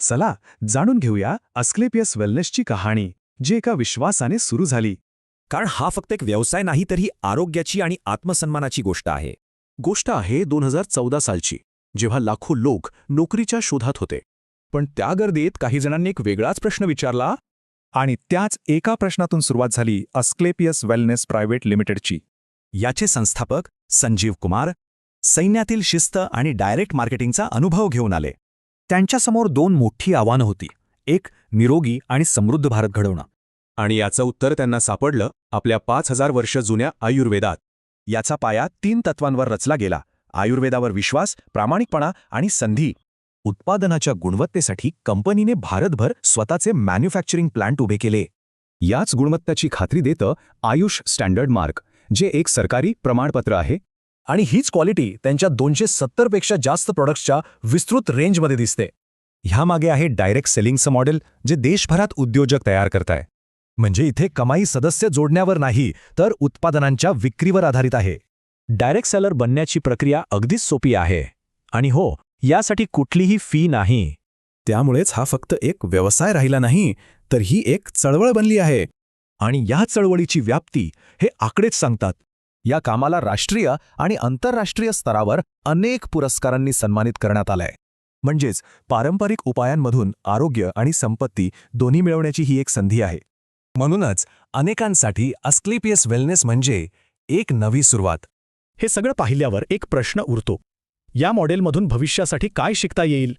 चला जाणून घेऊया अस्क्लेपियस वेलनेसची कहाणी, जी एका विश्वासाने सुरू झाली. कारण हा फक्त एक व्यवसाय नाही, तर ही आरोग्याची आणि आत्मसन्मानाची गोष्ट आहे. गोष्ट आहे 2014 सालची, जेव्हा लाखो लोक नोकरीच्या शोधात होते. पण त्या गर्दीत काही जणांनी एक वेगळाच प्रश्न विचारला. आणि त्याच एका प्रश्नातून सुरुवात झाली अस्क्लेपियस वेलनेस प्रायव्हेट लिमिटेडची. याचे संस्थापक संजीव कुमार सैन्यातील शिस्त आणि डायरेक्ट मार्केटिंगचा अनुभव घेऊन आले. त्यांच्यासमोर 2 मोठी आव्हानं होती. एक, निरोगी आणि समृद्ध भारत घडवणं. आणि याचं उत्तर त्यांना सापडलं आपल्या 5000 वर्ष जुन्या आयुर्वेदात. याचा पाया 3 तत्वांवर रचला गेला: आयुर्वेदावर विश्वास, प्रामाणिकपणा आणि संधी. उत्पादनाच्या गुणवत्तेसाठी कंपनीने भारतभर स्वतःचे मॅन्युफॅक्चरिंग प्लांट उभे केले. याच गुणवत्तेची खात्री देतं आयुष स्टँडर्ड मार्क, जे एक सरकारी प्रमाणपत्र आहे. आणि हीच क्वालिटी त्यांच्या 270 पेक्षा जास्त प्रोडक्ट्सच्या विस्तृत रेंजमध्ये दिसते. ह्यामागे आहे डायरेक्ट सेलिंगचं मॉडेल, जे देशभरात उद्योजक तयार करताय. म्हणजे इथे कमाई सदस्य जोडण्यावर नाही, तर उत्पादनांच्या विक्रीवर आधारित आहे. डायरेक्ट सेलर बनण्याची प्रक्रिया अगदीच सोपी आहे. आणि हो, यासाठी कुठलीही फी नाही. त्यामुळेच हा फक्त एक व्यवसाय राहिला नाही, तर ही एक चळवळ बनली आहे. आणि या चळवळीची व्याप्ती हे आकडेच सांगतात. या कामाला राष्ट्रीय आणि आंतरराष्ट्रीय स्तरावर अनेक पुरस्कारांनी सन्मानित करण्यात आलंय. म्हणजेच पारंपरिक उपायांमधून आरोग्य आणि संपत्ती दोन्ही मिळवण्याची ही एक संधी आहे. म्हणूनच अनेकांसाठी अस्क्लेपियस वेलनेस म्हणजे एक नवी सुरुवात. हे सगळं पाहिल्यावर एक प्रश्न उरतो. या मॉडेलमधून भविष्यासाठी काय शिकता येईल?